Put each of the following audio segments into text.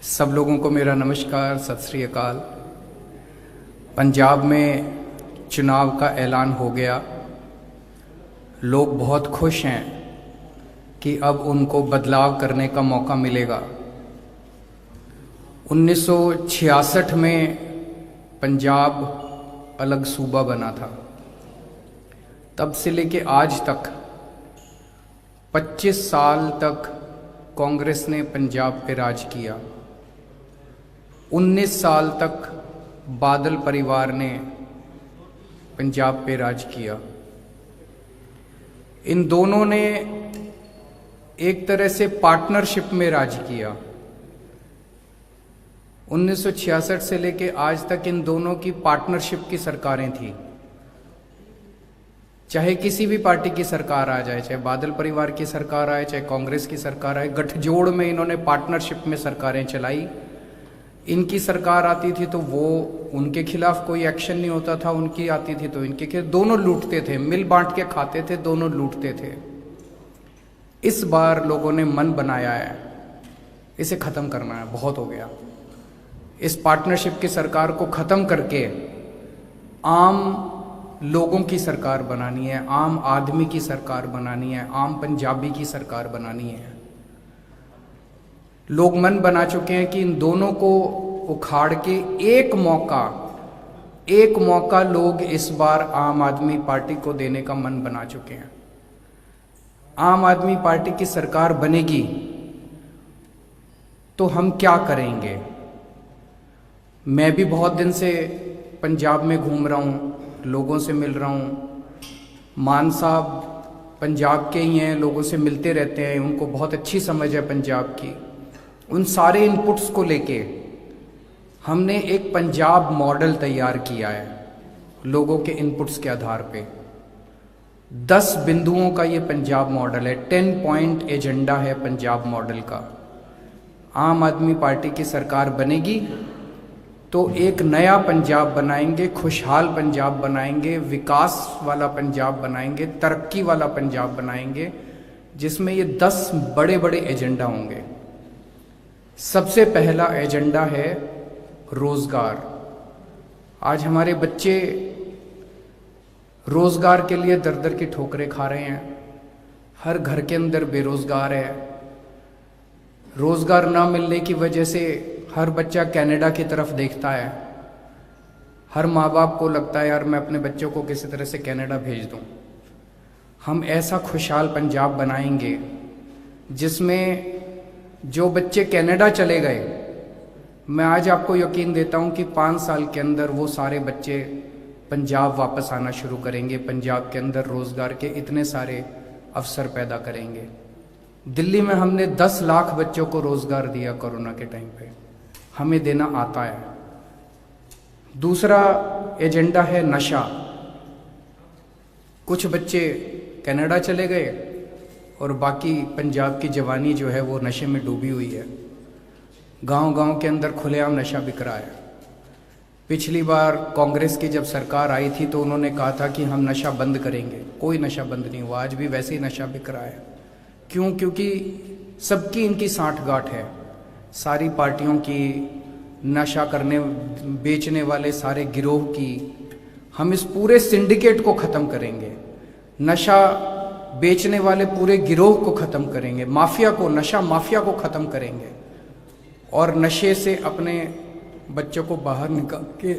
सब लोगों को मेरा नमस्कार, सत श्री अकाल। पंजाब में चुनाव का ऐलान हो गया। लोग बहुत खुश हैं कि अब उनको बदलाव करने का मौका मिलेगा। 1966 में पंजाब अलग सूबा बना था। तब से लेके आज तक 25 साल तक कांग्रेस ने पंजाब पे राज किया। 19 साल तक बादल परिवार ने पंजाब पे राज किया। इन दोनों ने एक तरह से पार्टनरशिप में राज किया। 1966 से लेके आज तक इन दोनों की पार्टनरशिप की सरकारें थी। चाहे किसी भी पार्टी की सरकार आ जाए, चाहे बादल परिवार की सरकार आए, चाहे कांग्रेस की सरकार आए, गठजोड़ में इन्होंने पार्टनरशिप में सरकारें चलाई। इनकी सरकार आती थी तो वो उनके खिलाफ कोई एक्शन नहीं होता था, उनकी आती थी तो इनके खिलाफ। दोनों लूटते थे, मिल बांट के खाते थे, दोनों लूटते थे। इस बार लोगों ने मन बनाया है, इसे खत्म करना है, बहुत हो गया। इस पार्टनरशिप की सरकार को खत्म करके आम लोगों की सरकार बनानी है, आम आदमी की सरकार बनानी है, आम पंजाबी की सरकार बनानी है। लोग मन बना चुके हैं कि इन दोनों को उखाड़ के एक मौका लोग इस बार आम आदमी पार्टी को देने का मन बना चुके हैं। आम आदमी पार्टी की सरकार बनेगी तो हम क्या करेंगे? मैं भी बहुत दिन से पंजाब में घूम रहा हूँ, लोगों से मिल रहा हूँ। मान साहब पंजाब के ही हैं, लोगों से मिलते रहते हैं, उनको बहुत अच्छी समझ है पंजाब की। उन सारे इनपुट्स को लेके हमने एक पंजाब मॉडल तैयार किया है। लोगों के इनपुट्स के आधार पे 10 बिंदुओं का ये पंजाब मॉडल है। 10 पॉइंट एजेंडा है पंजाब मॉडल का। आम आदमी पार्टी की सरकार बनेगी तो एक नया पंजाब बनाएंगे, खुशहाल पंजाब बनाएंगे, विकास वाला पंजाब बनाएंगे, तरक्की वाला पंजाब बनाएंगे, जिसमें ये 10 बड़े बड़े एजेंडा होंगे। सबसे पहला एजेंडा है रोजगार। आज हमारे बच्चे रोजगार के लिए दर दर की ठोकरें खा रहे हैं। हर घर के अंदर बेरोजगार है। रोजगार ना मिलने की वजह से हर बच्चा कनाडा की तरफ देखता है। हर माँ बाप को लगता है यार मैं अपने बच्चों को किसी तरह से कनाडा भेज दूं। हम ऐसा खुशहाल पंजाब बनाएंगे जिसमें जो बच्चे कनाडा चले गए, मैं आज आपको यकीन देता हूं कि 5 साल के अंदर वो सारे बच्चे पंजाब वापस आना शुरू करेंगे। पंजाब के अंदर रोजगार के इतने सारे अवसर पैदा करेंगे। दिल्ली में हमने 10 लाख बच्चों को रोजगार दिया कोरोना के टाइम पे। हमें देना आता है। दूसरा एजेंडा है नशा। कुछ बच्चे कनाडा चले गए और बाकी पंजाब की जवानी जो है वो नशे में डूबी हुई है। गांव-गांव के अंदर खुलेआम नशा बिक रहा है। पिछली बार कांग्रेस की जब सरकार आई थी तो उन्होंने कहा था कि हम नशा बंद करेंगे। कोई नशा बंद नहीं हुआ। आज भी वैसे ही नशा बिक रहा है। क्यों? क्योंकि सबकी इनकी साठगांठ है। सारी पार्टियों की, नशा करने बेचने वाले सारे गिरोह की। हम इस पूरे सिंडिकेट को ख़त्म करेंगे। नशा बेचने वाले पूरे गिरोह को ख़त्म करेंगे। माफिया को, नशा माफिया को ख़त्म करेंगे और नशे से अपने बच्चों को बाहर निकाल के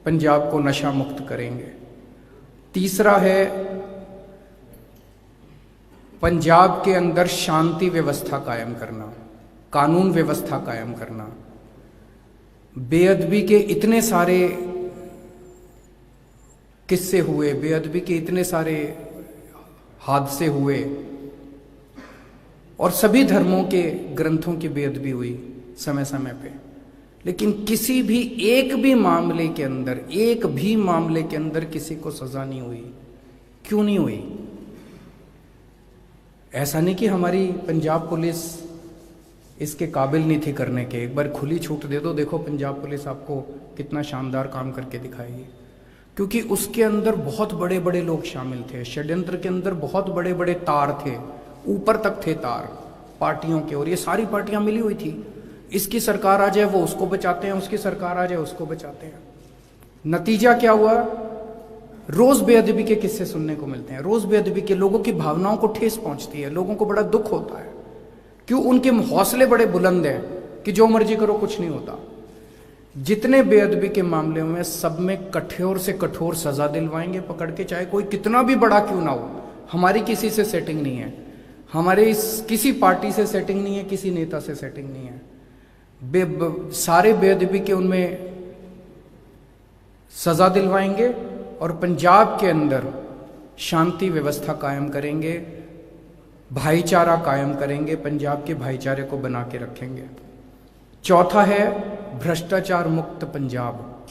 पंजाब को नशा मुक्त करेंगे। तीसरा है पंजाब के अंदर शांति व्यवस्था कायम करना, कानून व्यवस्था कायम करना। बेअदबी के इतने सारे किस्से हुए, बेअदबी के इतने सारे हादसे हुए और सभी धर्मों के ग्रंथों की बेअदबी हुई समय समय पे, लेकिन किसी भी एक भी मामले के अंदर किसी को सजा नहीं हुई। क्यों नहीं हुई? ऐसा नहीं कि हमारी पंजाब पुलिस इसके काबिल नहीं थी करने के। एक बार खुली छूट दे दो, देखो पंजाब पुलिस आपको कितना शानदार काम करके दिखाएगी। क्योंकि उसके अंदर बहुत बड़े बड़े लोग शामिल थे। षड्यंत्र के अंदर बहुत बड़े बड़े तार थे, ऊपर तक थे तार पार्टियों के, और ये सारी पार्टियां मिली हुई थी। इसकी सरकार आ जाए वो उसको बचाते हैं, उसकी सरकार आ जाए उसको बचाते हैं। नतीजा क्या हुआ? रोज बेअदबी के किस्से सुनने को मिलते हैं, रोज बेअदबी के, लोगों की भावनाओं को ठेस पहुंचती है, लोगों को बड़ा दुख होता है। क्यों? उनके हौसले बड़े बुलंद हैं कि जो मर्जी करो कुछ नहीं होता। जितने बेअदबी के मामले में सब में कठोर से कठोर सजा दिलवाएंगे पकड़ के, चाहे कोई कितना भी बड़ा क्यों ना हो। हमारी किसी से सेटिंग नहीं है, हमारे किसी पार्टी से सेटिंग नहीं है, किसी नेता से सेटिंग नहीं है। सारे बेअदबी के उनमें सजा दिलवाएंगे और पंजाब के अंदर शांति व्यवस्था कायम करेंगे, भाईचारा कायम करेंगे, पंजाब के भाईचारे को बना के रखेंगे। चौथा है भ्रष्टाचार मुक्त पंजाब।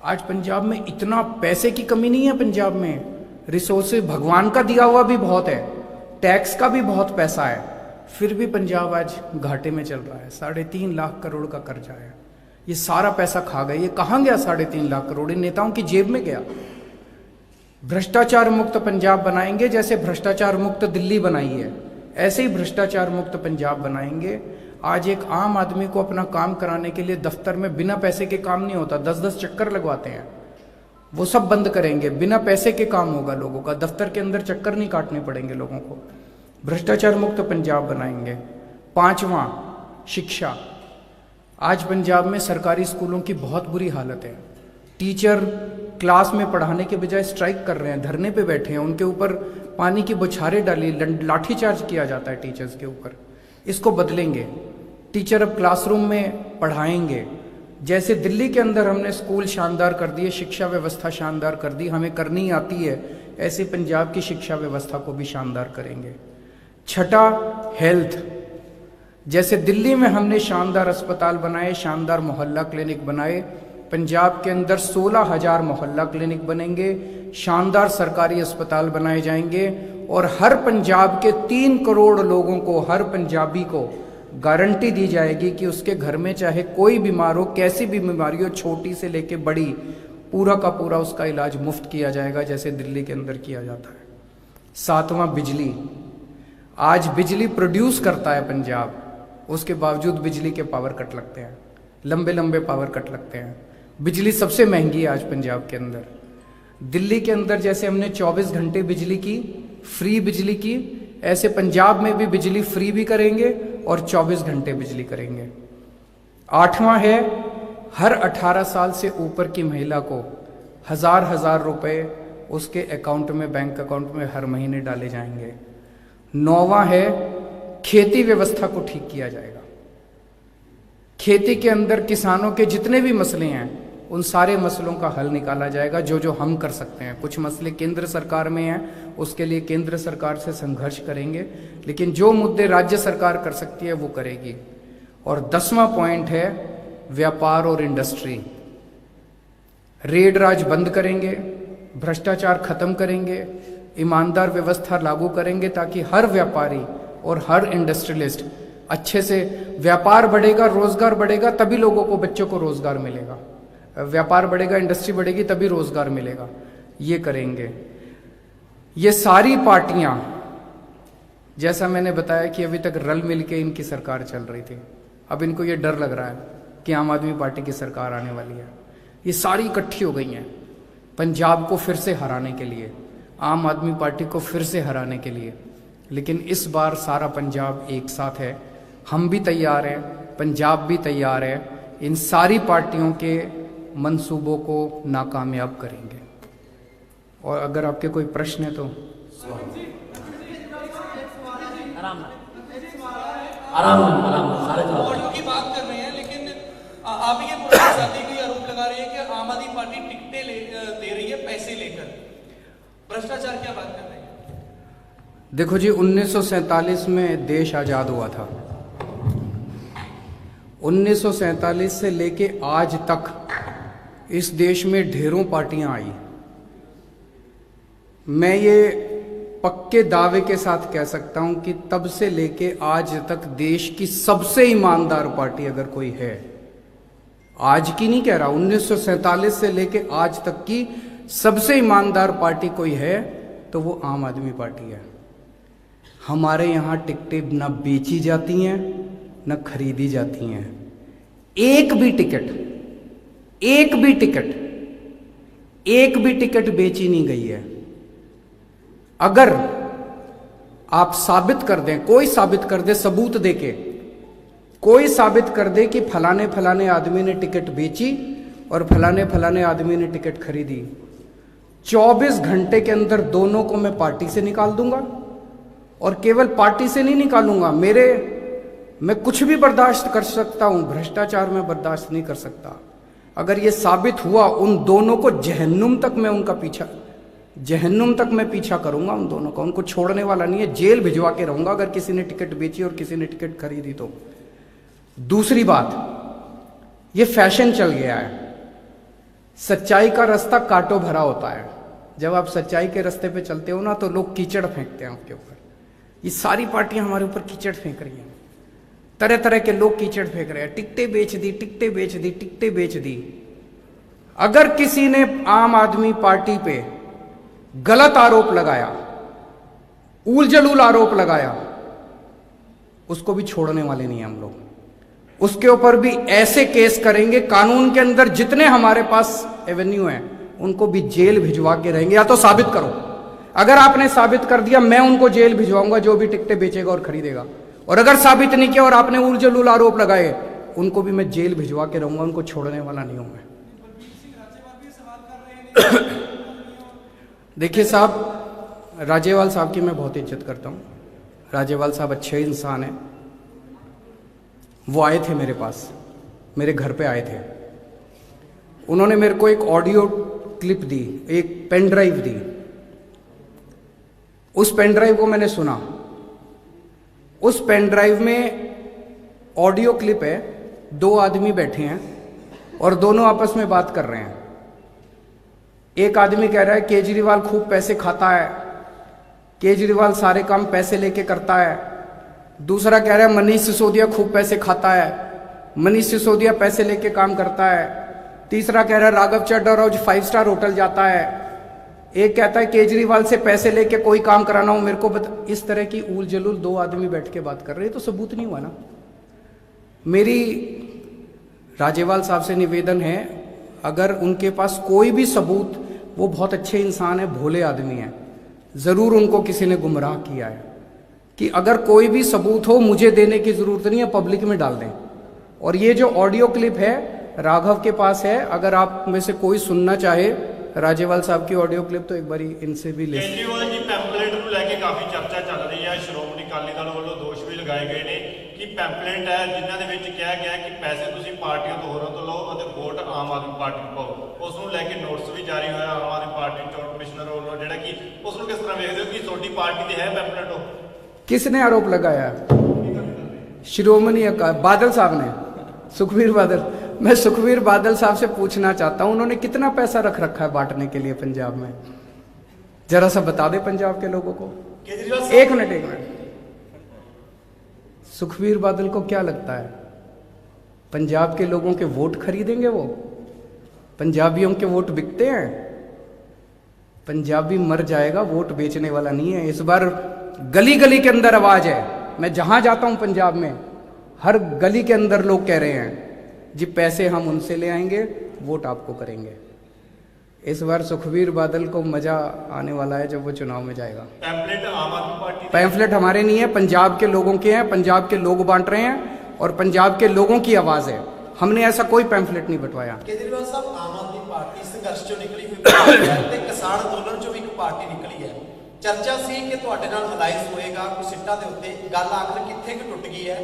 आज पंजाब में इतना पैसे की कमी नहीं है, पंजाब में रिसोर्सेज भगवान का दिया हुआ भी बहुत है, टैक्स का भी बहुत पैसा है, फिर भी पंजाब आज घाटे में चल रहा है। 3.5 लाख करोड़ का कर्जा है, ये सारा पैसा खा गए। ये कहाँ गया 3.5 लाख करोड़? इन नेताओं की जेब में गया। भ्रष्टाचार मुक्त पंजाब बनाएंगे, जैसे भ्रष्टाचार मुक्त दिल्ली बनाई है ऐसे ही भ्रष्टाचार मुक्त पंजाब बनाएंगे। आज एक आम आदमी को अपना काम कराने के लिए दफ्तर में बिना पैसे के काम नहीं होता, 10-10 चक्कर लगवाते हैं, वो सब बंद करेंगे। बिना पैसे के काम होगा लोगों का, दफ्तर के अंदर चक्कर नहीं काटने पड़ेंगे लोगों को। भ्रष्टाचार मुक्त पंजाब बनाएंगे। 5वां शिक्षा। आज पंजाब में सरकारी स्कूलों की बहुत बुरी हालत है। टीचर क्लास में पढ़ाने के बजाय स्ट्राइक कर रहे हैं, धरने पे बैठे हैं, उनके ऊपर पानी की बौछारें डाली, लाठीचार्ज किया जाता है टीचर्स के ऊपर। इसको बदलेंगे। टीचर अब क्लासरूम में पढ़ाएंगे। जैसे दिल्ली के अंदर हमने स्कूल शानदार कर दिए, शिक्षा व्यवस्था शानदार कर दी, हमें करनी आती है, ऐसे पंजाब की शिक्षा व्यवस्था को भी शानदार करेंगे। छठा हेल्थ। जैसे दिल्ली में हमने शानदार अस्पताल बनाए, शानदार मोहल्ला क्लिनिक बनाए, पंजाब के अंदर 16,000 मोहल्ला क्लिनिक बनेंगे, शानदार सरकारी अस्पताल बनाए जाएंगे और हर पंजाब के 3 करोड़ लोगों को, हर पंजाबी को गारंटी दी जाएगी कि उसके घर में चाहे कोई बीमार हो, कैसी भी बीमारी हो, छोटी से लेके बड़ी, पूरा का पूरा उसका इलाज मुफ्त किया जाएगा, जैसे दिल्ली के अंदर किया जाता है। 7वां बिजली। आज बिजली प्रोड्यूस करता है पंजाब, उसके बावजूद बिजली के पावर कट लगते हैं, लंबे लंबे पावर कट लगते हैं। बिजली सबसे महंगी है आज पंजाब के अंदर। दिल्ली के अंदर जैसे हमने 24 घंटे बिजली की, फ्री बिजली की, ऐसे पंजाब में भी बिजली फ्री भी करेंगे और 24 घंटे बिजली करेंगे। 8वां है हर 18 साल से ऊपर की महिला को 1000 रुपए उसके अकाउंट में, बैंक अकाउंट में हर महीने डाले जाएंगे। 9वां है खेती व्यवस्था को ठीक किया जाएगा। खेती के अंदर किसानों के जितने भी मसले हैं उन सारे मसलों का हल निकाला जाएगा, जो जो हम कर सकते हैं। कुछ मसले केंद्र सरकार में हैं, उसके लिए केंद्र सरकार से संघर्ष करेंगे, लेकिन जो मुद्दे राज्य सरकार कर सकती है वो करेगी। और 10वां पॉइंट है व्यापार और इंडस्ट्री। रेड राज बंद करेंगे, भ्रष्टाचार खत्म करेंगे, ईमानदार व्यवस्था लागू करेंगे, ताकि हर व्यापारी और हर इंडस्ट्रियलिस्ट अच्छे से, व्यापार बढ़ेगा, रोजगार बढ़ेगा, तभी लोगों को, बच्चों को रोजगार मिलेगा। व्यापार बढ़ेगा, इंडस्ट्री बढ़ेगी, तभी रोजगार मिलेगा। ये करेंगे। ये सारी पार्टियां, जैसा मैंने बताया कि अभी तक रल मिल के इनकी सरकार चल रही थी, अब इनको ये डर लग रहा है कि आम आदमी पार्टी की सरकार आने वाली है। ये सारी इकट्ठी हो गई हैं पंजाब को फिर से हराने के लिए, आम आदमी पार्टी को फिर से हराने के लिए। लेकिन इस बार सारा पंजाब एक साथ है, हम भी तैयार हैं, पंजाब भी तैयार है, इन सारी पार्टियों के मंसूबों को नाकामयाब करेंगे। और अगर आपके कोई प्रश्न है तो आराम सारे जवाब की बात कर रहे हैं, लेकिन आप ये जाति को आरोप लगा रहे हैं कि आम आदमी पार्टी टिकटें दे रही है पैसे लेकर, भ्रष्टाचार क्या बात कर रहे हैं? देखो जी, 1947 में देश आजाद हुआ था। 1947 से लेके आज तक इस देश में ढेरों पार्टियां आई। मैं ये पक्के दावे के साथ कह सकता हूं कि तब से लेके आज तक देश की सबसे ईमानदार पार्टी अगर कोई है, आज की नहीं कह रहा, 1947 से लेके आज तक की सबसे ईमानदार पार्टी कोई है तो वो आम आदमी पार्टी है। हमारे यहाँ टिकटें न बेची जाती हैं न खरीदी जाती हैं, एक भी टिकट बेची नहीं गई है। अगर आप साबित कर दें, कोई साबित कर दे, सबूत देके कोई साबित कर दे कि फलाने फलाने आदमी ने टिकट बेची और फलाने फलाने आदमी ने टिकट खरीदी, 24 घंटे के अंदर दोनों को मैं पार्टी से निकाल दूंगा। और केवल पार्टी से नहीं निकालूंगा, मैं कुछ भी बर्दाश्त कर सकता हूं, भ्रष्टाचार में बर्दाश्त नहीं कर सकता। अगर ये साबित हुआ, उन दोनों को जहन्नुम तक मैं पीछा करूंगा उन दोनों का, उनको छोड़ने वाला नहीं है, जेल भिजवा के रहूंगा अगर किसी ने टिकट बेची और किसी ने टिकट खरीदी तो। दूसरी बात, ये फैशन चल गया है, सच्चाई का रास्ता कांटों भरा होता है। जब आप सच्चाई के रास्ते पे चलते हो ना, तो लोग कीचड़ फेंकते हैं आपके ऊपर। ये सारी पार्टियां हमारे ऊपर कीचड़ फेंक रही हैं, तरह तरह के लोग कीचड़ फेंक रहे हैं, टिकटें बेच दी। अगर किसी ने आम आदमी पार्टी पे गलत आरोप लगाया, ऊल जलूल आरोप लगाया, उसको भी छोड़ने वाले नहीं हम लोग। उसके ऊपर भी ऐसे केस करेंगे, कानून के अंदर जितने हमारे पास एवेन्यू हैं उनको भी जेल भिजवा के रहेंगे। या तो साबित करो, अगर आपने साबित कर दिया, मैं उनको जेल भिजवाऊंगा जो भी टिकटें बेचेगा और खरीदेगा। और अगर साबित नहीं किया और आपने ऊल जलूल आरोप लगाए, उनको भी मैं जेल भिजवा के रहूंगा, उनको छोड़ने वाला नहीं हूं मैं। देखिए साहब, राजेवाल साहब की मैं बहुत इज्जत करता हूं। राजेवाल साहब अच्छे इंसान हैं। वो आए थे मेरे पास, मेरे घर पे आए थे। उन्होंने मेरे को एक ऑडियो क्लिप दी, एक पेन ड्राइव दी। उस पेन ड्राइव को मैंने सुना। उस पेन ड्राइव में ऑडियो क्लिप है, 2 आदमी बैठे हैं और दोनों आपस में बात कर रहे हैं। एक आदमी कह रहा है केजरीवाल खूब पैसे खाता है, केजरीवाल सारे काम पैसे लेके करता है। दूसरा कह रहा है मनीष सिसोदिया खूब पैसे खाता है, मनीष सिसोदिया पैसे लेके काम करता है। तीसरा कह रहा है राघव चड्ढा रोज 5 स्टार होटल जाता है। एक कहता है केजरीवाल से पैसे लेके कोई काम कराना हो मेरे को इस तरह की ऊल जलूल 2 आदमी बैठ के बात कर रहे हैं, तो सबूत नहीं हुआ ना। मेरी राजेवाल साहब से निवेदन है, अगर उनके पास कोई भी सबूत, वो बहुत अच्छे इंसान है, भोले आदमी हैं, जरूर उनको किसी ने गुमराह किया है, कि अगर कोई भी सबूत हो मुझे देने की जरूरत नहीं है, पब्लिक में डाल दें। और ये जो ऑडियो क्लिप है राघव के पास है, अगर आप में से कोई सुनना चाहे राजेवाल साहब की ऑडियो क्लिप, तो एक बार इनसे भी ले। केजरीवाल जी पैंपलेट ਨੂੰ ਲੈ ਕੇ ਕਾਫੀ ਚਰਚਾ ਚੱਲ ਰਹੀ ਹੈ। ਸ਼੍ਰੋਮਣੀ ਅਕਾਲੀ ਦਲ ਵੱਲੋਂ ਦੋਸ਼ ਵੀ ਲਗਾਏ ਗਏ ਨੇ ਕਿ ਪੈਂਪਲੇਟ ਹੈ ਜਿਨ੍ਹਾਂ ਦੇ ਵਿੱਚ ਕਿਹਾ ਗਿਆ ਕਿ ਪੈਸੇ ਤੁਸੀਂ ਪਾਰਟੀਆਂ ਤੋਂ ਹੋਰਾਂ ਤੋਂ ਲਓ ਅਤੇ ਵੋਟ ਆਮ ਆਦਮੀ ਪਾਰਟੀ ਨੂੰ ਪਾਓ। ਉਸ ਨੂੰ ਲੈ ਕੇ ਨੋਟਿਸ ਵੀ ਜਾਰੀ ਹੋਇਆ ਆਮ ਆਦਮੀ ਪਾਰਟੀ ਚੋਣ ਕਮਿਸ਼ਨਰ ਵੱਲੋਂ, ਜਿਹੜਾ ਕਿ ਉਸ ਨੂੰ ਕਿਸ ਤਰ੍ਹਾਂ ਵੇਖਦੇ ਹੋ ਕਿ ਤੁਹਾਡੀ ਪਾਰਟੀ ਤੇ ਹੈ ਪੈਂਪਲੇਟ? ਉਹ किसने आरोप लगाया? श्रोमणी अकाली बादल साहब ने, सुखबीर बादल। मैं सुखबीर बादल साहब से पूछना चाहता हूं, उन्होंने कितना पैसा रख रखा है बांटने के लिए पंजाब में? जरा सा बता दे पंजाब के लोगों को। एक मिनट, सुखबीर बादल को क्या लगता है पंजाब के लोगों के वोट खरीदेंगे? वो पंजाबियों के वोट बिकते हैं? पंजाबी मर जाएगा, वोट बेचने वाला नहीं है। इस बार गली गली के अंदर आवाज है, मैं जहां जाता हूं पंजाब में, हर गली के अंदर लोग कह रहे हैं जी पैसे हम उनसे ले आएंगे, वोट आपको करेंगे। इस बार सुखबीर बादल को मजा आने वाला है जब वो चुनाव में जाएगा। पैंपलेट आम आदमी पार्टी, पैम्फलेट हमारे नहीं है, पंजाब के लोगों के हैं, पंजाब के लोग बांट रहे हैं और पंजाब के लोगों की आवाज है। हमने ऐसा कोई पैम्फलेट नहीं बंटवाया। केजरीवाल साहब, आम आदमी पार्टी संघर्ष चों निकली हुई पार्टी है ते किसान अंदोलन चों भी एक पार्टी निकली है। चर्चा सी कि तुहाडे नाल अलायंस होएगा कुछ सीटां दे उत्ते, गल आखिर कित्थे कि टुट गई है।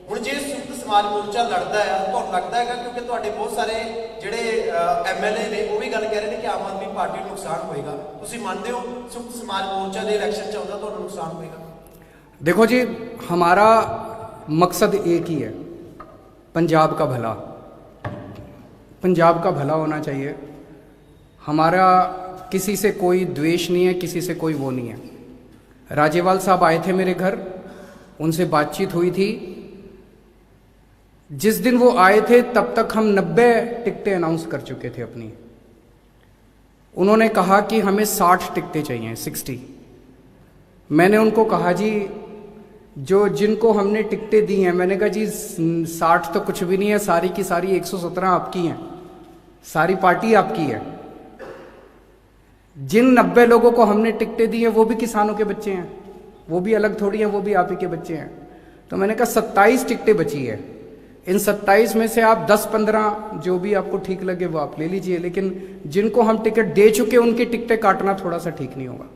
हुण जे संयुक्त समाज मोर्चा लड़दा है, तुहानूं लगदा है क्योंकि तुहाडे बहुत सारे जिहड़े MLA ने वो भी गल कह रहे हैं कि आम आदमी पार्टी नूं नुकसान होएगा, तुसीं मनदे हो संयुक्त समाज मोर्चा दे इलैक्शन च आउंदा तुहानूं नुकसान होएगा? देखो जी, हमारा मकसद एक ही है, पंजाब का भला। पंजाब का भला होना चाहिए। हमारा किसी से कोई द्वेष नहीं है, किसी से कोई वो नहीं है। राजेवाल साहब आए थे मेरे घर, उनसे बातचीत हुई थी। जिस दिन वो आए थे तब तक हम 90 टिकटें अनाउंस कर चुके थे अपनी। उन्होंने कहा कि हमें 60 टिकटें चाहिए, 60। मैंने उनको कहा जी जो जिनको हमने टिकटें दी हैं, मैंने कहा जी 60 तो कुछ भी नहीं है, सारी की सारी 117 आपकी हैं, सारी पार्टी आपकी है। जिन 90 लोगों को हमने टिकटें दी हैं वो भी किसानों के बच्चे हैं, वो भी अलग थोड़ी हैं, वो भी आप ही के बच्चे हैं। तो मैंने कहा 27 टिकटें बची है, इन 27 में से आप 10-15 जो भी आपको ठीक लगे वो आप ले लीजिए, लेकिन जिनको हम टिकट दे चुके उनकी टिकटें काटना थोड़ा सा ठीक नहीं होगा।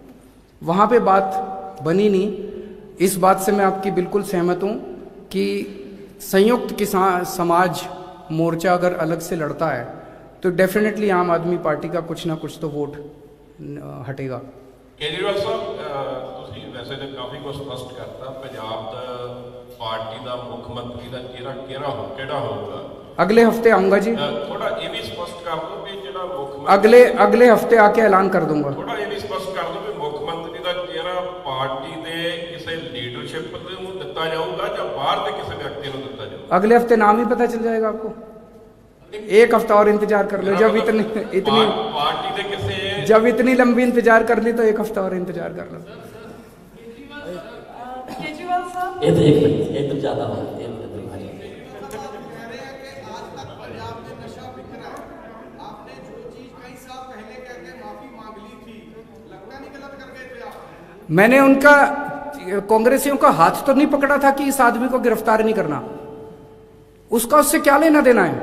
वहाँ पे बात बनी नहीं। इस बात से मैं आपकी बिल्कुल सहमत हूँ कि संयुक्त किसान समाज मोर्चा अगर अलग से लड़ता है तो डेफिनेटली आम आदमी पार्टी का कुछ ना कुछ तो वोट हटेगा। ਕੇਜਰੀਵਾਲ ਸਾਹਿਬ ਤੁਸੀਂ ਵੈਸੇ ਤਾਂ ਕਾਫੀ ਕੁਝ ਸਪਸ਼ਟ ਕਰਤਾ, ਪੰਜਾਬ ਦਾ ਪਾਰਟੀ ਦਾ ਮੁੱਖ ਮੰਤਰੀ ਦਾ ਚਿਹਰਾ ਕਿਹੜਾ ਹੋਊਗਾ। अगले हफ्ते आऊंगा जी, ਥੋੜਾ ਇਹ ਵੀ ਸਪਸ਼ਟ ਕਰ ਦਿਓ ਵੀ ਜਿਹੜਾ ਮੁੱਖ ਮੰਤਰੀ अगले हफ्ते आके ऐलान कर दूंगा। ਥੋੜਾ ਇਹ ਵੀ ਸਪਸ਼ਟ ਕਰ ਦਿਓ ਵੀ ਮੁੱਖ ਮੰਤਰੀ ਦਾ ਚਿਹਰਾ ਪਾਰਟੀ ਦੇ ਕਿਸੇ ਲੀਡਰਸ਼ਿਪ ਨੂੰ ਦਿੱਤਾ ਜਾਊਗਾ ਜਾਂ ਬਾਹਰ ਦੇ ਕਿਸੇ ਵਿਅਕਤੀ ਨੂੰ ਦਿੱਤਾ ਜਾਊਗਾ। अगले हफ्ते नाम ही पता चल जाएगा आपको, एक हफ्ता और इंतजार कर लो। जब इतनी पार्टी ਦੇ ਕਿਸੇ जब इतनी लंबी इंतजार कर ली तो एक हफ्ता और इंतजार कर लो। केजरीवाल साहब, ये तो एक मिनट एकदम ज्यादा हो गया। मैंने उनका कांग्रेसियों का हाथ तो नहीं पकड़ा था कि इस आदमी को गिरफ्तार नहीं करना, उसका उससे क्या लेना देना है।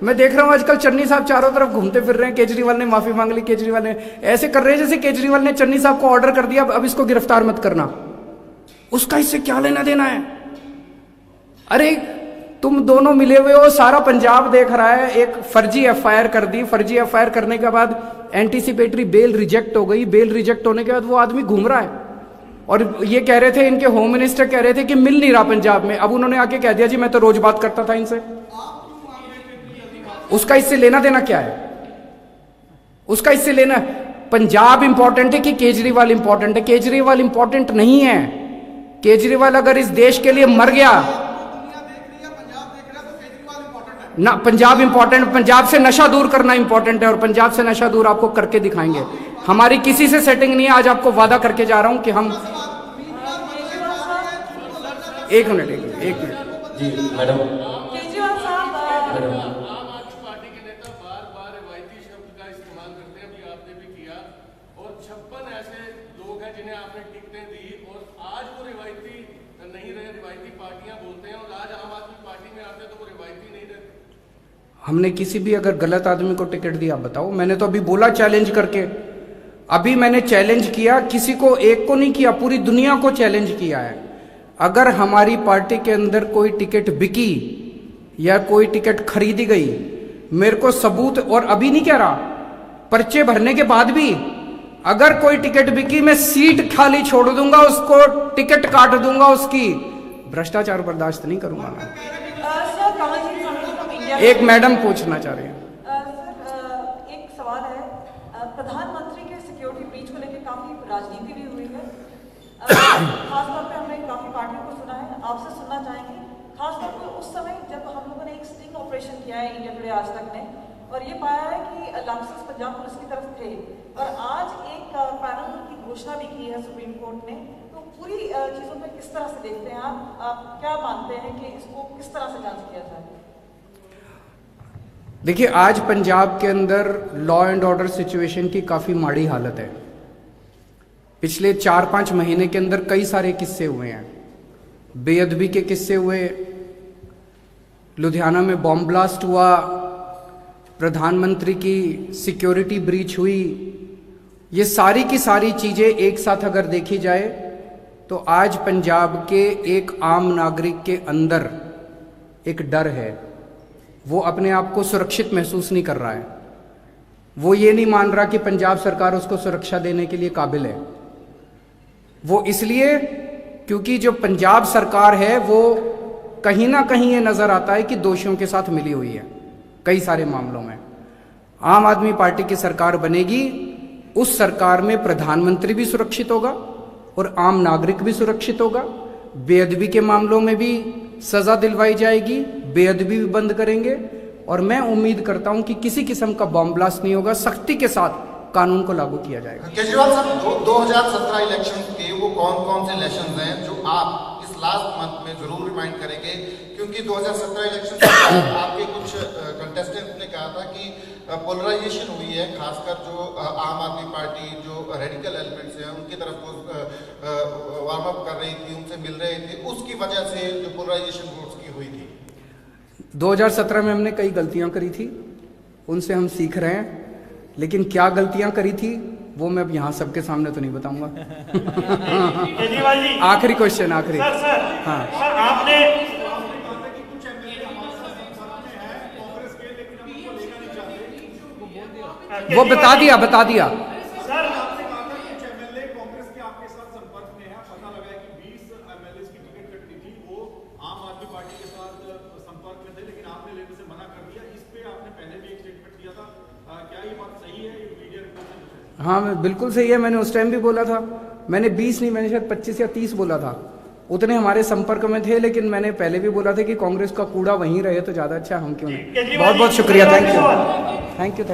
मैं देख रहा हूं आजकल चन्नी साहब चारों तरफ घूमते फिर रहे हैं, केजरीवाल ने माफी मांग ली, केजरीवाल ने ऐसे कर रहे हैं जैसे केजरीवाल ने चन्नी साहब को ऑर्डर कर दिया अब इसको गिरफ्तार मत करना, उसका इससे क्या लेना देना है। अरे तुम दोनों मिले हुए हो, सारा पंजाब देख रहा है। एक फर्जी एफआईआर कर दी, फर्जी एफआईआर करने के बाद एंटीसिपेटरी बेल रिजेक्ट हो गई, बेल रिजेक्ट होने के बाद वो आदमी घूम रहा है और ये कह रहे थे, इनके होम मिनिस्टर कह रहे थे कि मिल नहीं रहा पंजाब में। अब उन्होंने आके कह दिया जी मैं तो रोज बात करता था इनसे। उसका इससे लेना देना क्या है, उसका इससे लेना, पंजाब इंपॉर्टेंट है कि केजरीवाल इंपॉर्टेंट है? केजरीवाल इंपॉर्टेंट नहीं है। केजरीवाल अगर इस देश के लिए मर गया ना, पंजाब इंपॉर्टेंट, पंजाब से नशा दूर करना इंपॉर्टेंट है और पंजाब से नशा दूर आपको करके दिखाएंगे। हमारी किसी से सेटिंग नहीं है, आज आपको वादा करके जा रहा हूं कि हम एक मिनट जी मैडम। केजरीवाल साहब, मैडम आम आदमी पार्टी के नेता बार बार रिवायती शब्द का इस्तेमाल करते हैं, अभी आपने भी किया, और 56 ऐसे लोग हैं जिन्हें आपने टिकटें दी और आज वो रिवायती नहीं रहे, रिवायती पार्टियां बोलते हैं और आज आम आदमी पार्टी में आते तो वो रिवायती नहीं रहते। हमने किसी भी अगर गलत आदमी को टिकट दिया बताओ? मैंने तो अभी बोला चैलेंज करके, अभी मैंने चैलेंज किया, किसी को एक को नहीं किया, पूरी दुनिया को चैलेंज किया है। अगर हमारी पार्टी के अंदर कोई टिकट बिकी या कोई टिकट खरीदी गई, मेरे को सबूत, और अभी नहीं कह रहा, पर्चे भरने के बाद भी अगर कोई टिकट बिकी मैं सीट खाली छोड़ दूंगा, उसको टिकट काट दूंगा उसकी। भ्रष्टाचार बर्दाश्त नहीं करूंगा मैं। Sir Kamal ji from India। एक मैडम पूछना चाह रहे हैं। सर एक सवाल है, प्रधानमंत्री के सिक्योरिटी ब्रीच को लेकर काफी राजनीति भी हुई है, खासतौर पे हमने काफी पार्टियों को सुना है, आपसे सुनना चाहेंगे खासतौर पर उस समय जब हम लोगों ने एक स्टिंग ऑपरेशन किया है इंडिया टुडे आज तक ने, और ये पाया है कि लाइसेंस पंजाब पुलिस की तरफ थे, और आज एक पैनल की घोषणा भी की है सुप्रीम कोर्ट ने। तो पूरी चीजों पे किस तरह से देखते हैं आप क्या मानते हैं कि इसको किस तरह से जांच किया जाए? देखिए, आज पंजाब के अंदर लॉ एंड ऑर्डर सिचुएशन की काफी माड़ी हालत है। पिछले 4-5 महीने के अंदर कई सारे किस्से हुए हैं, बेअदबी के किस्से हुए, लुधियाना में बॉम्ब ब्लास्ट हुआ, प्रधानमंत्री की सिक्योरिटी ब्रीच हुई। ये सारी की सारी चीजें एक साथ अगर देखी जाए तो आज पंजाब के एक आम नागरिक के अंदर एक डर है, वो अपने आप को सुरक्षित महसूस नहीं कर रहा है। वो ये नहीं मान रहा कि पंजाब सरकार उसको सुरक्षा देने के लिए काबिल है। वो इसलिए क्योंकि जो पंजाब सरकार है वो कहीं ना कहीं ये नजर आता है कि दोषियों के साथ मिली हुई है कई सारे मामलों में। आम आदमी पार्टी की सरकार बनेगी, उस सरकार में प्रधानमंत्री भी सुरक्षित होगा और आम नागरिक भी सुरक्षित होगा। बेअदबी के मामलों में भी सजा दिलवाई जाएगी, बेअदबी भी बंद करेंगे, और मैं उम्मीद करता हूं कि किसी किस्म का बॉम्ब ब्लास्ट नहीं होगा, सख्ती के साथ कानून को लागू किया जाएगा। केजरीवाल साहब, 2017 इलेक्शन के वो कौन कौन से इलेक्शन हैं जो आप इस लास्ट मंथ में जरूर रिमाइंड करेंगे, क्योंकि 2017 इलेक्शन से आपके कुछ कंटेस्टेंट्स ने कहा था कि पोलराइजेशन हुई है, खासकर जो आम आदमी पार्टी जो रेडिकल एलिमेंट्स हैं उनकी तरफ को वार्म अप कर रही थी, उनसे मिल रहे थे, उसकी वजह से जो पोलराइजेशन वोट्स की हुई थी। 2017 में हमने कई गलतियां करी थी, उनसे हम सीख रहे हैं, लेकिन क्या गलतियां करी थी वो मैं अब यहाँ सबके सामने तो नहीं बताऊंगा। केजरीवाल जी, आखिरी क्वेश्चन, आखिरी। सर हाँ, सर आपने वो बता दिया सर आपने कहा था कुछ एमएलए कांग्रेस के आपके साथ संपर्क में है, पता लगा है कि 20 एमएलए की टिकट कटनी थी, वो आम आदमी पार्टी के साथ संपर्क में थे, लेकिन आपने लेने से मना कर दिया। इस पे आपने पहले भी एक स्टेटमेंट दिया था, क्या ये बात सही है? ये मीडिया रिपोर्ट से हाँ बिल्कुल सही है, मैंने उस टाइम भी बोला था। मैंने 20 नहीं, मैंने शायद 25 या 30 बोला था। उतने हमारे संपर्क में थे, लेकिन मैंने पहले भी बोला था कि कांग्रेस का कूड़ा वहीं रहे तो ज्यादा अच्छा, हम क्यों नहीं। बहुत बहुत शुक्रिया, थैंक यू।